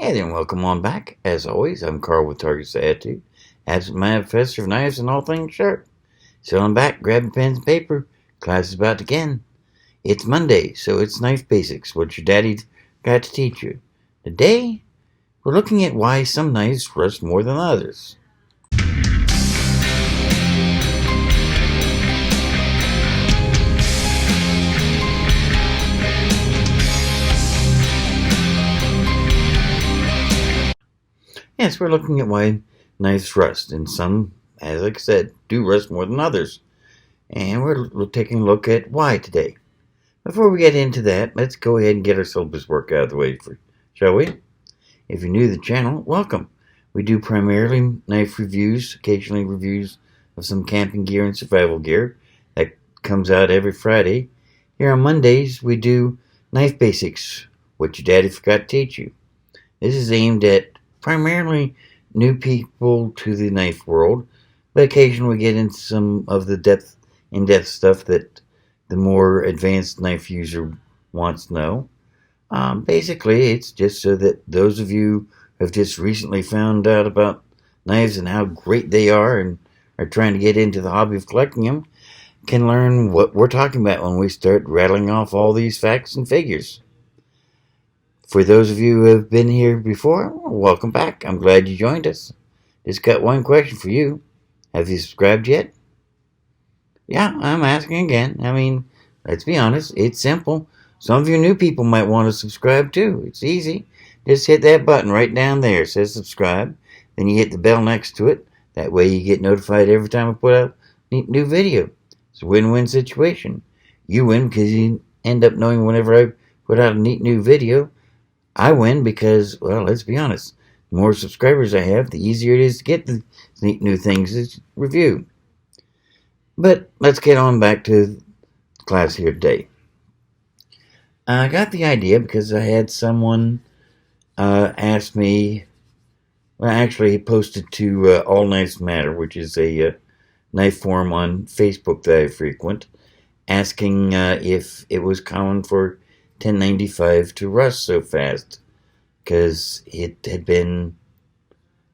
Hey there, and welcome on back. As always, I'm Carl with Target's Attitude, absent minded professor of knives and all things sharp. So I'm back, grabbing pens and paper. Class is about to begin. It's Monday, so it's knife basics, what your daddy got to teach you. Today, we're looking at why some knives rust more than others. Yes, we're looking at why knives rust, and some, as I said, do rust more than others. And we're taking a look at why today. Before we get into that, let's go ahead and get our syllabus work out of the way, shall we? If you're new to the channel, welcome. We do primarily knife reviews, occasionally reviews of some camping gear and survival gear. That comes out every Friday. Here on Mondays, we do knife basics, what your daddy forgot to teach you. This is aimed at primarily new people to the knife world, but occasionally we get into some of the in-depth stuff that the more advanced knife user wants to know. Basically, it's just so that those of you who have just recently found out about knives and how great they are and are trying to get into the hobby of collecting them can learn what we're talking about when we start rattling off all these facts and figures. For those of you who have been here before, welcome back. I'm glad you joined us. Just got one question for you. Have you subscribed yet? Yeah, I'm asking again. I mean, let's be honest, it's simple. Some of you new people might want to subscribe too. It's easy. Just hit that button right down there. It says subscribe. Then you hit the bell next to it. That way you get notified every time I put out a new video. It's a win-win situation. You win because you end up knowing whenever I put out a neat new video. I win because, well, let's be honest, the more subscribers I have, the easier it is to get the neat new things to review. But let's get on back to class here today. I got the idea because I had someone ask me, well, actually, he posted to All Knives Matter, which is a knife forum on Facebook that I frequent, asking if it was common for 1095 to rust so fast, because it had been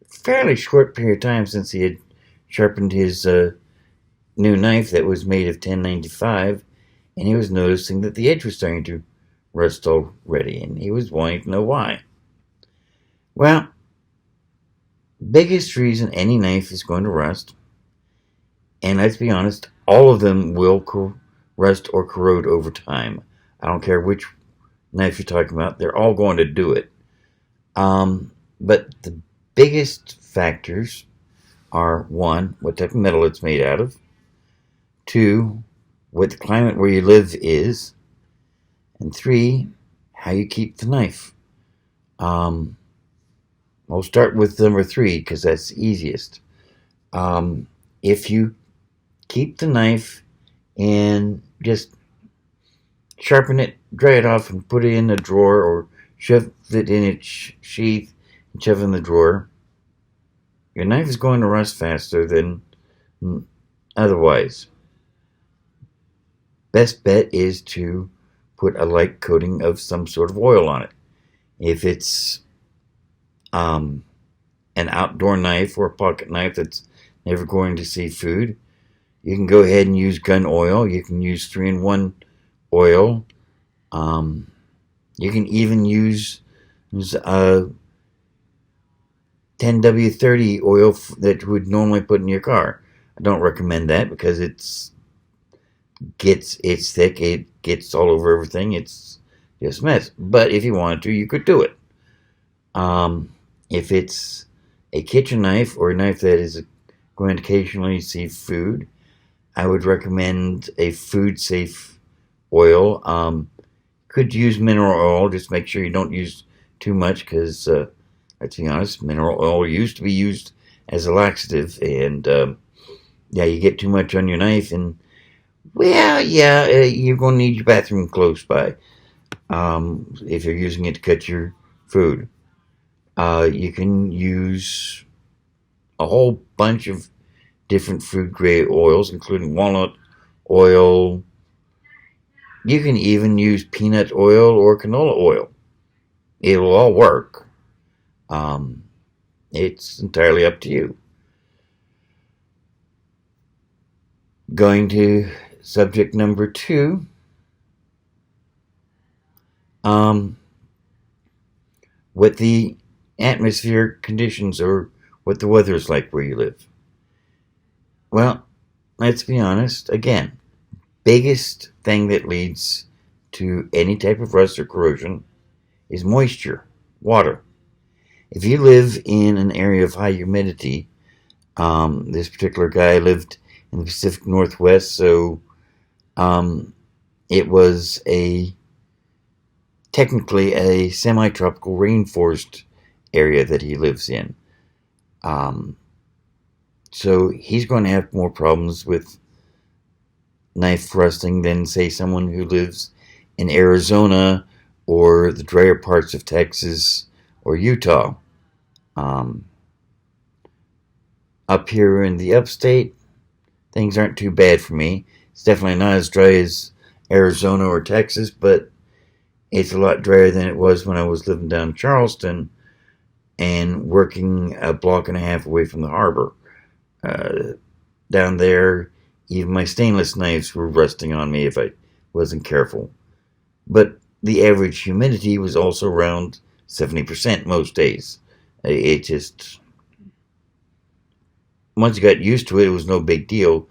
a fairly short period of time since he had sharpened his new knife that was made of 1095, and he was noticing that the edge was starting to rust already, and he was wanting to know why. Well, biggest reason any knife is going to rust, and let's be honest, all of them will rust or corrode over time. I don't care which knife you're talking about, they're all going to do it. But the biggest factors are, one, what type of metal it's made out of, two, what the climate where you live is, and three, how you keep the knife. We'll start with number three because that's the easiest. If you keep the knife and just sharpen it, dry it off, and put it in a drawer, or shove it in its sheath and shove it in the drawer, your knife is going to rust faster than otherwise. Best bet is to put a light coating of some sort of oil on it. If it's an outdoor knife or a pocket knife that's never going to see food, you can go ahead and use gun oil. You can use 3-in-1 oil. You can even use 10W30 oil that you would normally put in your car. I don't recommend that because it's thick, it gets all over everything, it's just a mess. But if you wanted to, you could do it. If it's a kitchen knife or a knife that is going to occasionally see food, I would recommend a food safe oil. Could use mineral oil, just make sure you don't use too much because let's be honest, mineral oil used to be used as a laxative, and yeah, you get too much on your knife and, well, yeah, you're going to need your bathroom close by if you're using it to cut your food. You can use a whole bunch of different food grade oils, including walnut oil. You can even use peanut oil or canola oil. It'll all work. It's entirely up to you. Going to subject number 2. What the atmospheric conditions or what the weather is like where you live. Well, let's be honest. Again, biggest thing that leads to any type of rust or corrosion is moisture, water. If you live in an area of high humidity, this particular guy lived in the Pacific Northwest, so it was technically a semi-tropical rainforest area that he lives in. So he's going to have more problems with knife rusting than, say, someone who lives in Arizona or the drier parts of Texas or Utah. Up here in the upstate, things aren't too bad for me. It's definitely not as dry as Arizona or Texas, but it's a lot drier than it was when I was living down in Charleston and working a block and a half away from the harbor. Down there, even my stainless knives were rusting on me if I wasn't careful. But the average humidity was also around 70% most days. It just, once you got used to it, it was no big deal.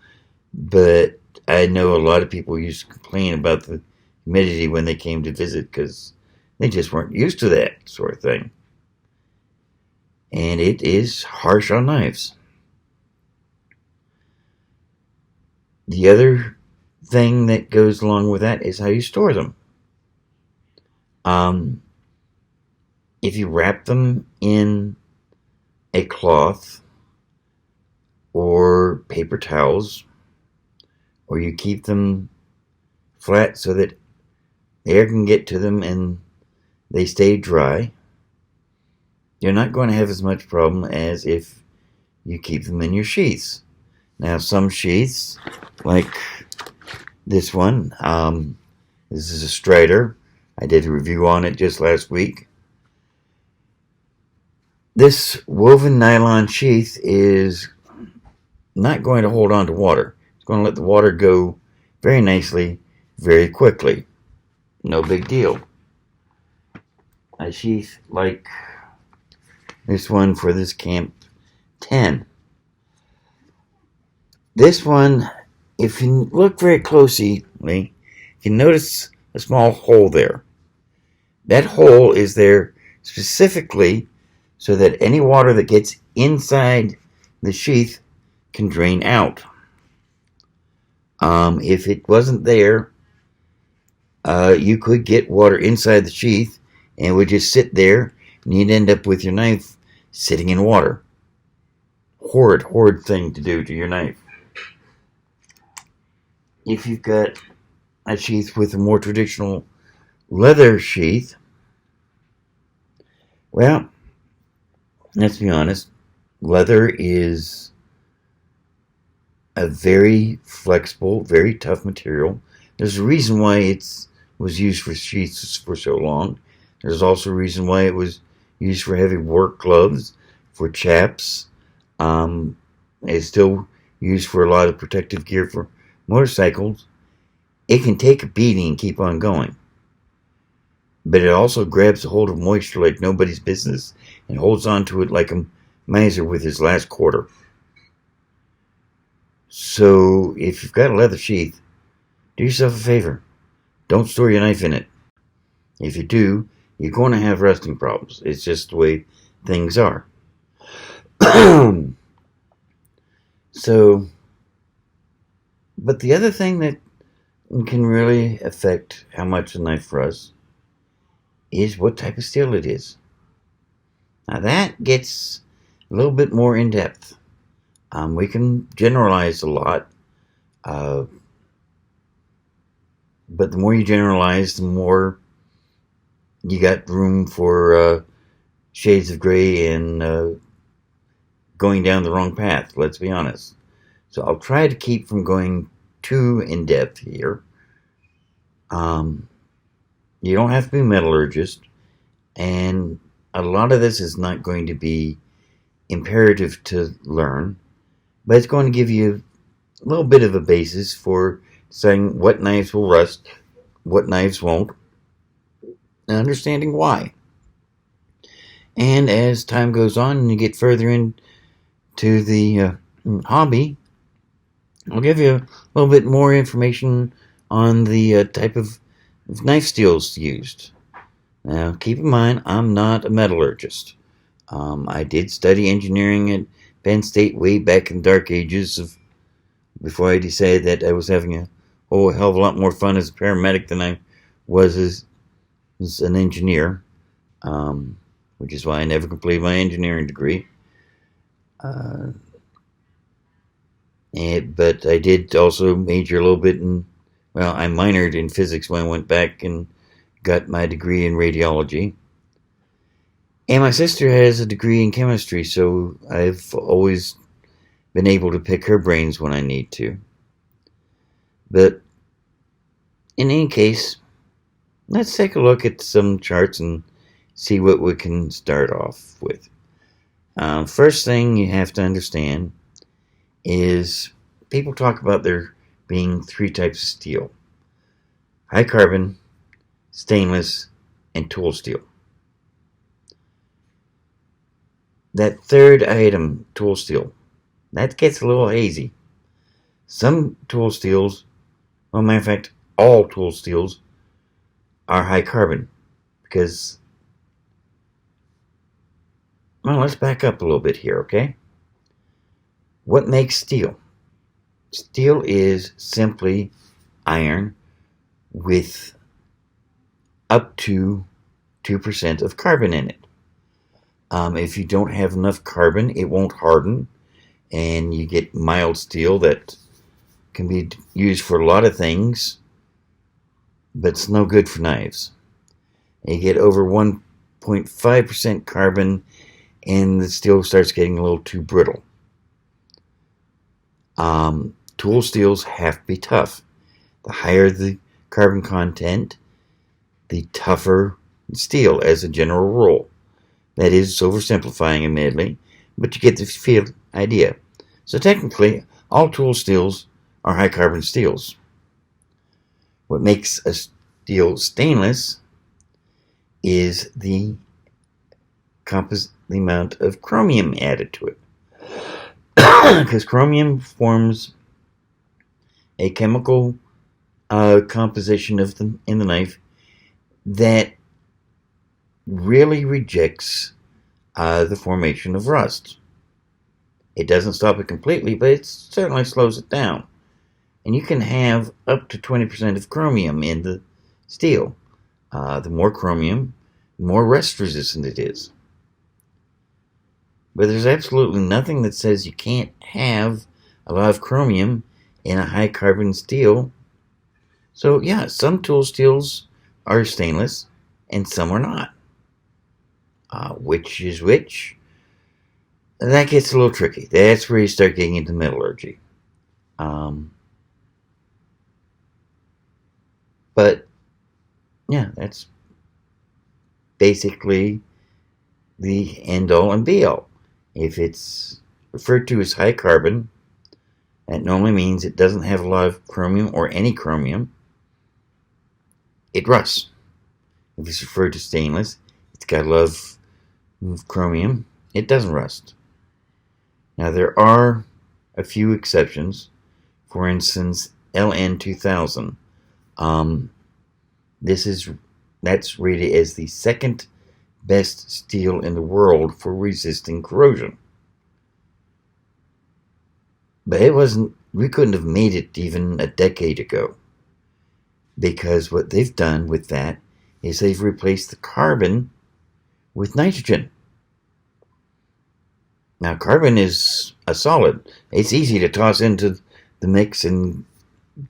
But I know a lot of people used to complain about the humidity when they came to visit because they just weren't used to that sort of thing. And it is harsh on knives. The other thing that goes along with that is how you store them. If you wrap them in a cloth or paper towels, or you keep them flat so that the air can get to them and they stay dry, you're not going to have as much problem as if you keep them in your sheaths. Now, some sheaths, like this one, this is a Strider. I did a review on it just last week. This woven nylon sheath is not going to hold on to water. It's going to let the water go very nicely, very quickly. No big deal. A sheath like this one for this Camp 10. This one, if you look very closely, you can notice a small hole there. That hole is there specifically so that any water that gets inside the sheath can drain out. If it wasn't there, you could get water inside the sheath and it would just sit there and you'd end up with your knife sitting in water. Horrid thing to do to your knife. If you've got a sheath with a more traditional leather sheath, well, let's be honest, leather is a very flexible, very tough material. There's a reason why it was used for sheaths for so long. There's also a reason why it was used for heavy work gloves, for chaps. It's still used for a lot of protective gear for motorcycles. It can take a beating and keep on going. But it also grabs a hold of moisture like nobody's business and holds on to it like a miser with his last quarter. So if you've got a leather sheath, do yourself a favor. Don't store your knife in it. If you do, you're going to have rusting problems. It's just the way things are. But the other thing that can really affect how much a knife rusts is what type of steel it is. Now that gets a little bit more in depth. We can generalize a lot, but the more you generalize, the more you got room for shades of gray and going down the wrong path, let's be honest. So I'll try to keep from going too in depth here. You don't have to be a metallurgist, and a lot of this is not going to be imperative to learn, but it's going to give you a little bit of a basis for saying what knives will rust, what knives won't, and understanding why. And as time goes on and you get further into the hobby, I'll give you a little bit more information on the type of knife steels used. Now, keep in mind, I'm not a metallurgist. I did study engineering at Penn State way back in the dark ages before I decided that I was having a whole hell of a lot more fun as a paramedic than I was as an engineer, which is why I never completed my engineering degree. But I did also major a little bit I minored in physics when I went back and got my degree in radiology. And my sister has a degree in chemistry, so I've always been able to pick her brains when I need to. But in any case, let's take a look at some charts and see what we can start off with. First thing you have to understand is people talk about there being three types of steel: high carbon, stainless, and tool steel. That third item, tool steel, that gets a little hazy. Some tool steels, well, matter of fact, all tool steels are high carbon because, well, let's back up a little bit here, okay? What makes steel? Steel is simply iron with up to 2% of carbon in it. If you don't have enough carbon, it won't harden, and you get mild steel that can be used for a lot of things, but it's no good for knives. And you get over 1.5% carbon, and the steel starts getting a little too brittle. Tool steels have to be tough. The higher the carbon content, the tougher steel, as a general rule. That is oversimplifying, admittedly, but you get the idea. So technically, all tool steels are high carbon steels. What makes a steel stainless is the amount of chromium added to it. Because chromium forms a chemical composition in the knife that really rejects the formation of rust. It doesn't stop it completely, but it certainly slows it down. And you can have up to 20% of chromium in the steel. The more chromium, the more rust resistant it is. But there's absolutely nothing that says you can't have a lot of chromium in a high carbon steel. So yeah, some tool steels are stainless and some are not. Which is which? That gets a little tricky. That's where you start getting into metallurgy. But yeah, that's basically the end all and be all. If it's referred to as high carbon, that normally means it doesn't have a lot of chromium or any chromium. It rusts. If it's referred to stainless, it's got a lot of chromium. It doesn't rust. Now there are a few exceptions. For instance, LN2000. That's rated as the second best steel in the world for resisting corrosion. But we couldn't have made it even a decade ago. Because what they've done with that is they've replaced the carbon with nitrogen. Now, carbon is a solid. It's easy to toss into the mix and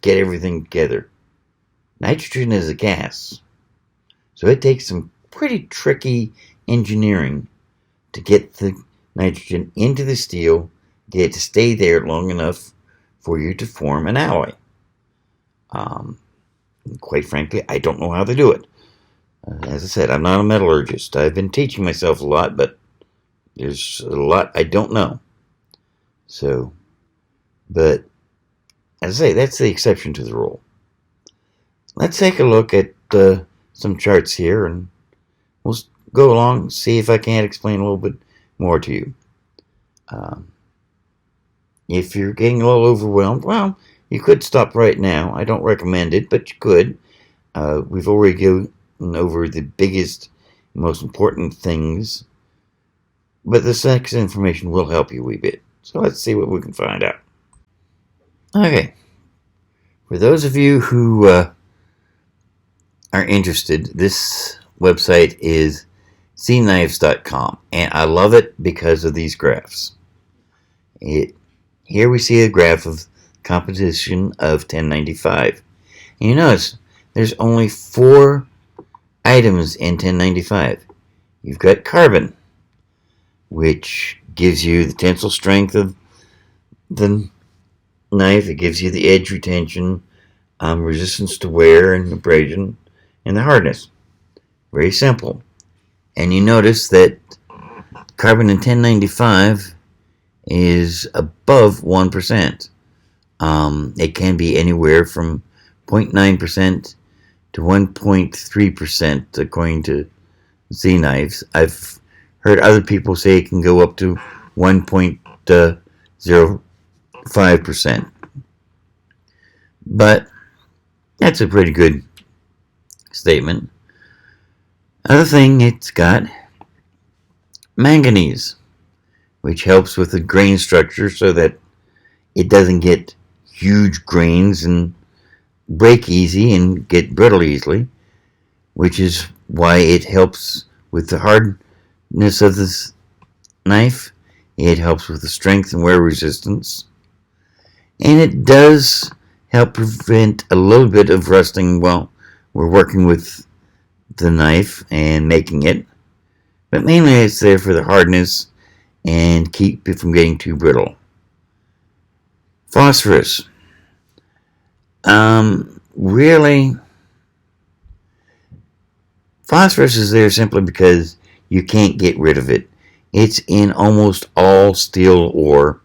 get everything together. Nitrogen is a gas. So it takes some pretty tricky engineering to get the nitrogen into the steel, get it to stay there long enough for you to form an alloy. Quite frankly, I don't know how they do it. As I said, I'm not a metallurgist. I've been teaching myself a lot, but there's a lot I don't know. So, but as I say, that's the exception to the rule. Let's take a look at some charts here, and we'll go along, see if I can't explain a little bit more to you. If you're getting a little overwhelmed, well, you could stop right now. I don't recommend it, but you could. We've already gone over the biggest, most important things, but this next information will help you a wee bit. So let's see what we can find out. Okay. For those of you who are interested, this website is cknives.com, and I love it because of these graphs. Here we see a graph of composition of 1095. And you notice there's only 4 items in 1095. You've got carbon, which gives you the tensile strength of the knife. It gives you the edge retention, resistance to wear and abrasion, and the hardness. Very simple. And you notice that carbon in 1095 is above 1%. It can be anywhere from 0.9% to 1.3% according to Z knives. I've heard other people say it can go up to 1.05%. But that's a pretty good statement. Other thing, it's got manganese, which helps with the grain structure so that it doesn't get huge grains and break easy and get brittle easily, which is why it helps with the hardness of this knife. It helps with the strength and wear resistance, and it does help prevent a little bit of rusting while we're working with the knife and making it, but mainly it's there for the hardness and keep it from getting too brittle. Phosphorus. Really, phosphorus is there simply because you can't get rid of it. It's in almost all steel ore.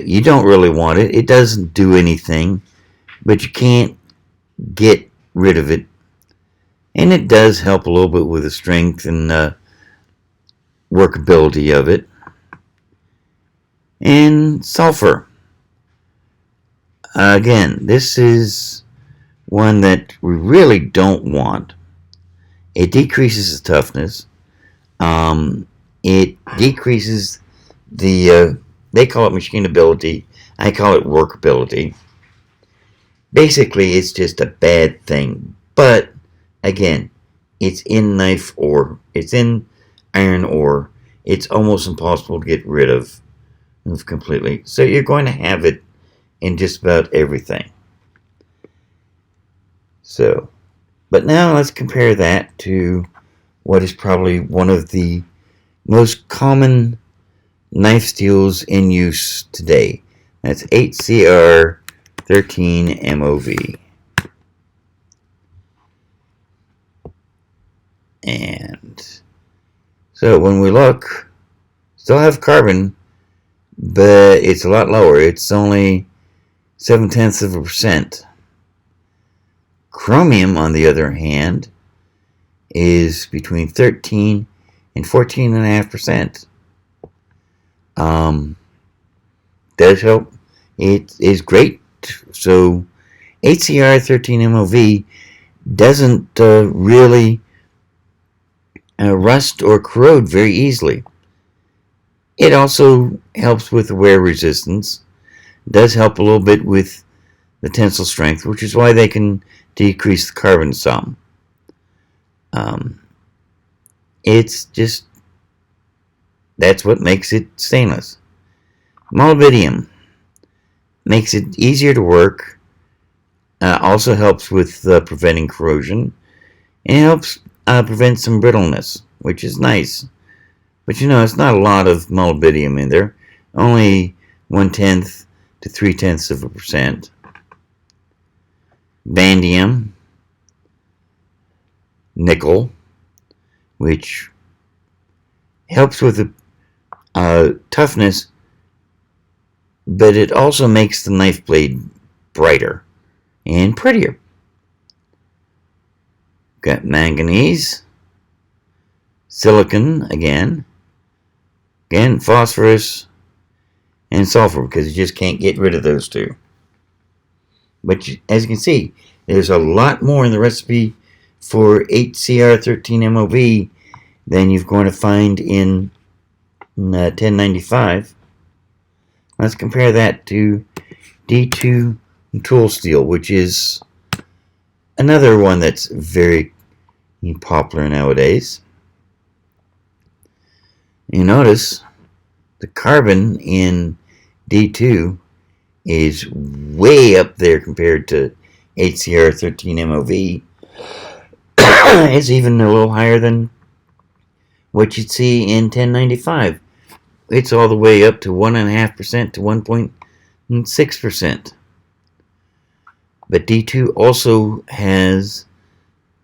You don't really want it. It doesn't do anything, but you can't get rid of it. And it does help a little bit with the strength and workability of it. And sulfur. Again, this is one that we really don't want. It decreases the toughness. It decreases the, they call it machinability. I call it workability. Basically, it's just a bad thing. But, again, it's in knife ore. It's in iron ore. It's almost impossible to get rid of completely. So you're going to have it in just about everything. So, but now let's compare that to what is probably one of the most common knife steels in use today. That's 8CR13 MOV. And so when we look, still have carbon, but it's a lot lower. It's only 0.7%. Chromium, on the other hand, is between 13 and 14.5%. Does help. It is great. So 8CR13 MOV doesn't really rust or corrode very easily. It also helps with the wear resistance. Does help a little bit with the tensile strength, which is why they can decrease the carbon some. It's just, that's what makes it stainless. Molybdenum makes it easier to work, also helps with preventing corrosion, and helps prevent some brittleness, which is nice. But you know, it's not a lot of molybdenum in there, only 1/10 to 3/10%. Vanadium nickel, which helps with the toughness, but it also makes the knife blade brighter and prettier. Got manganese, silicon again, phosphorus, and sulfur, because you just can't get rid of those two. But as you can see, there's a lot more in the recipe for HCR13MOV than you're going to find in 1095. Let's compare that to D2 tool steel, which is another one that's very popular nowadays. You notice the carbon in D2 is way up there compared to HCR13MOV. It's even a little higher than what you'd see in 1095. It's all the way up to 1.5% to 1.6%. But D2 also has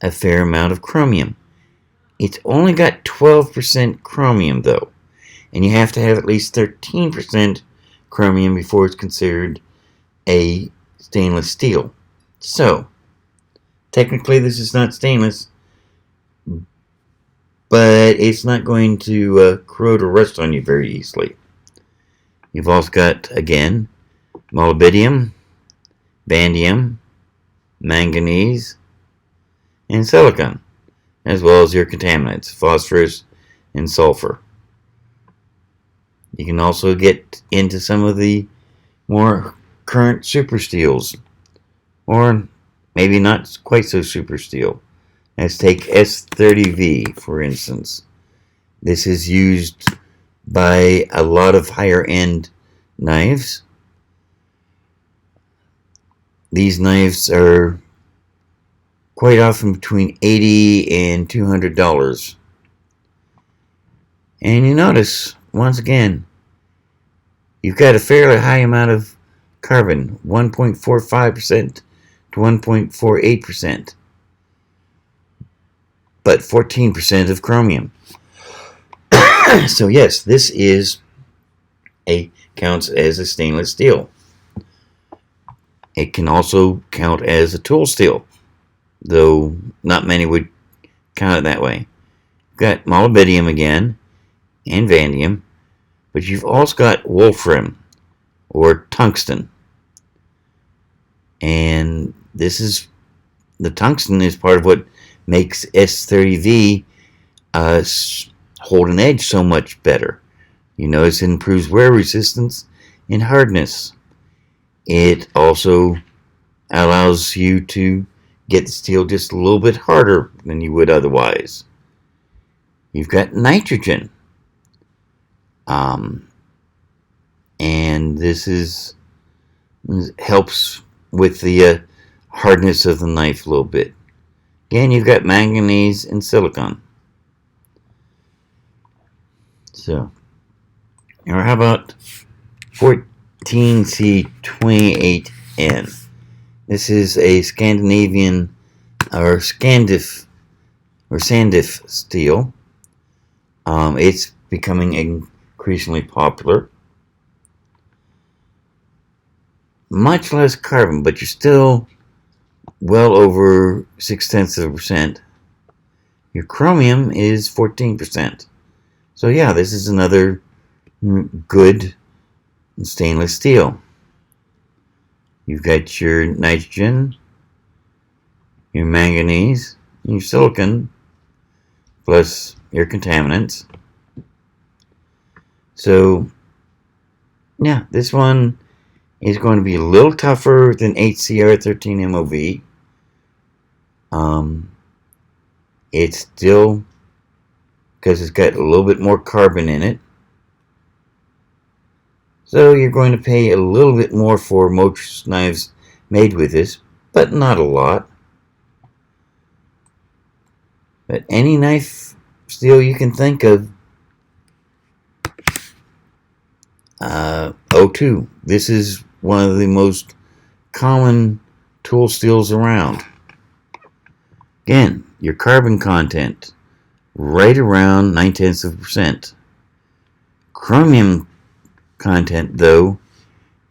a fair amount of chromium. It's only got 12% chromium though, and you have to have at least 13% chromium before it's considered a stainless steel. So, technically this is not stainless, but it's not going to corrode or rust on you very easily. You've also got, again, molybdenum, vanadium, manganese, and silicon, as well as your contaminants, phosphorus and sulfur. You can also get into some of the more current super steels, or maybe not quite so super steel. Let's take S30V, for instance. This is used by a lot of higher-end knives. These knives are quite often between $80 and $200. And you notice, once again, you've got a fairly high amount of carbon, 1.45% to 1.48%. But 14% of chromium. So yes, this counts as a stainless steel. It can also count as a tool steel, though not many would count it that way. You've got molybdenum again, and vanadium, but you've also got wolfram, or tungsten. And the tungsten is part of what makes S30V hold an edge so much better. You notice it improves wear resistance and hardness. It also allows you to get the steel just a little bit harder than you would otherwise. You've got nitrogen. And this helps with the hardness of the knife a little bit. Again, you've got manganese and silicon. So, or how about 14C28N? This is a Scandinavian or Sandiff Steel. It's becoming increasingly popular. Much less carbon, but you're still well over 0.6%. Your chromium is 14%. So yeah, this is another good stainless steel. You've got your nitrogen, your manganese, your silicon, plus your contaminants. So yeah, this one is going to be a little tougher than HCR13MOV. It's still, because it's got a little bit more carbon in it. So you're going to pay a little bit more for most knives made with this, but not a lot. But any knife steel you can think of, O2. This is one of the most common tool steels around. Again, your carbon content right around 0.9%. Chromium content, though,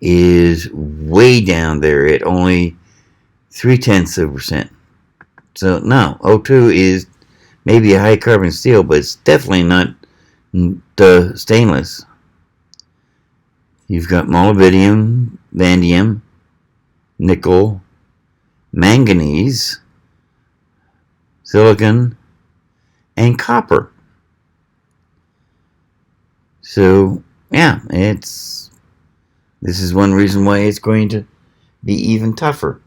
is way down there at only 0.3%. So no, O2 is maybe a high carbon steel, but it's definitely not the stainless. You've got molybdenum, vanadium, nickel, manganese, silicon, and copper. So yeah, this is one reason why it's going to be even tougher.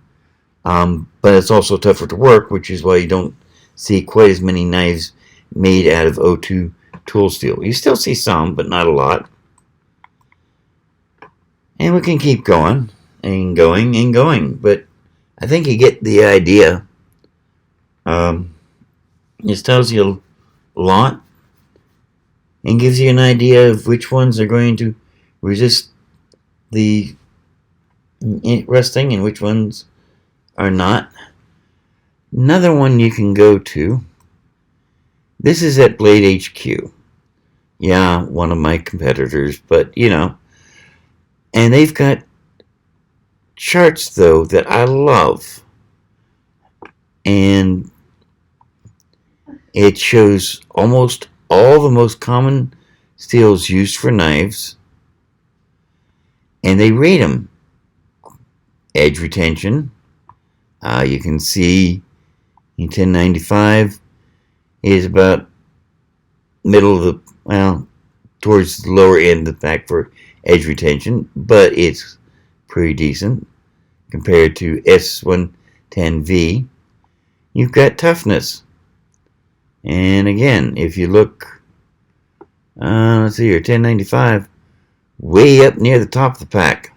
But it's also tougher to work, which is why you don't see quite as many knives made out of O2 tool steel. You still see some, but not a lot. And we can keep going and going and going, but I think you get the idea. This tells you a lot and gives you an idea of which ones are going to resist the rusting and which ones are not. Another one you can go to, this is at BladeHQ. Yeah, one of my competitors, but you know. And they've got charts, though, that I love. And it shows almost all the most common steels used for knives. And they rate them. Edge retention. You can see in 1095 is about middle of the, well, towards the lower end of the pack for edge retention, but it's pretty decent compared to S110V. You've got toughness. And again, if you look, let's see here, 1095, way up near the top of the pack.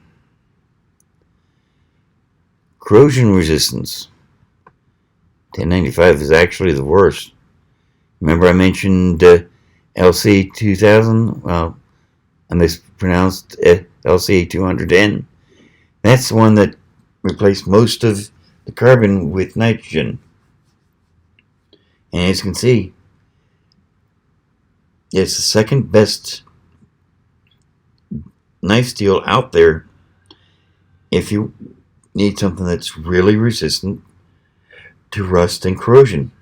Corrosion resistance. 1095 is actually the worst. Remember I mentioned LC2000? Well, I mispronounced LC200N. That's the one that replaced most of the carbon with nitrogen. And as you can see, it's the second best knife steel out there if you need something that's really resistant to rust and corrosion.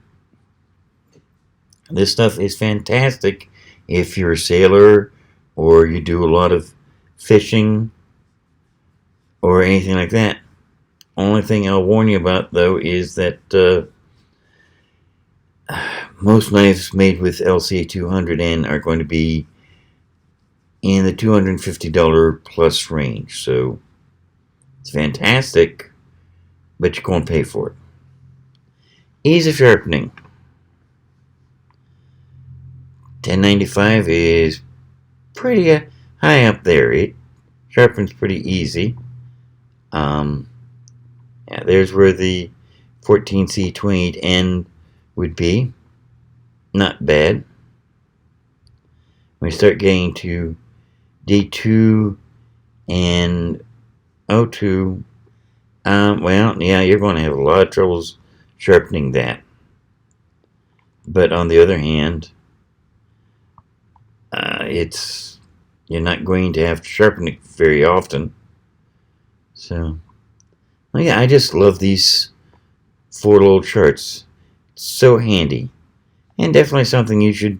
This stuff is fantastic if you're a sailor or you do a lot of fishing or anything like that. Only thing I'll warn you about, though, is that most knives made with LC200N are going to be in the $250 plus range. So it's fantastic, but you're going to pay for it. Ease of sharpening. 1095 is pretty high up there. It sharpens pretty easy. Yeah, there's where the 14C28N would be. Not bad. When we start getting to D2 and O2, well, yeah, you're going to have a lot of troubles sharpening that. But on the other hand, you're not going to have to sharpen it very often. So, well, yeah, I just love these 4 little charts. It's so handy, and definitely something you should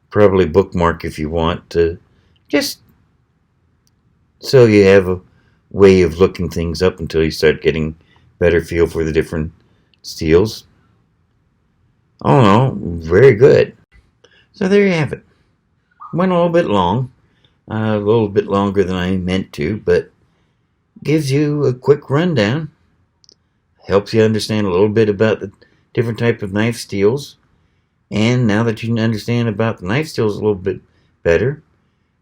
probably bookmark if you want to, just so you have a way of looking things up until you start getting better feel for the different steels. All in all, very good. So there you have it. Went a little bit long, a little bit longer than I meant to, but gives you a quick rundown. Helps you understand a little bit about the different type of knife steels. And now that you understand about the knife steels a little bit better,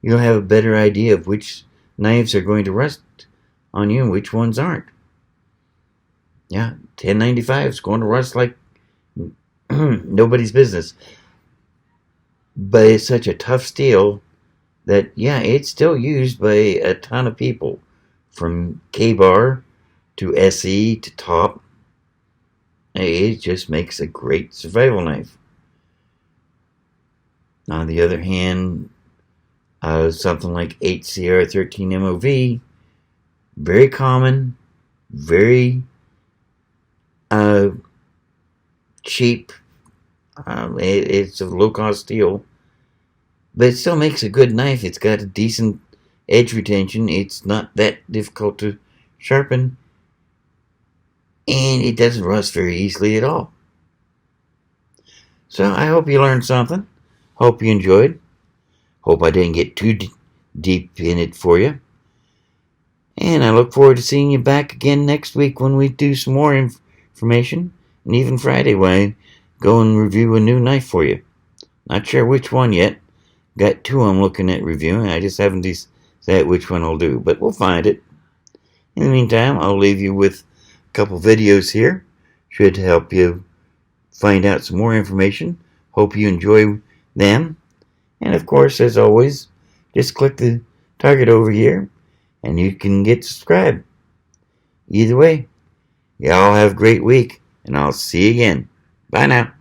you'll have a better idea of which knives are going to rust on you and which ones aren't. Yeah, 1095 is going to rust like nobody's business. But it's such a tough steel that, yeah, it's still used by a ton of people. From K-bar to SE to top. it just makes a great survival knife. On the other hand, something like HCR13 MOV, very common, very cheap. It's a low-cost steel, but it still makes a good knife. It's got a decent edge retention. It's not that difficult to sharpen, and it doesn't rust very easily at all. So I hope you learned something. Hope you enjoyed. Hope I didn't get too deep in it for you. And I look forward to seeing you back again next week when we do some more information. And even Friday when I go and review a new knife for you. Not sure which one yet. Got two I'm looking at reviewing. I just haven't decided which one I'll do. But we'll find it. In the meantime, I'll leave you with a couple videos here. Should help you find out some more information. Hope you enjoy them. And of course, as always, just click the target over here and you can get subscribed. Either way, y'all have a great week, and I'll see you again. Bye now.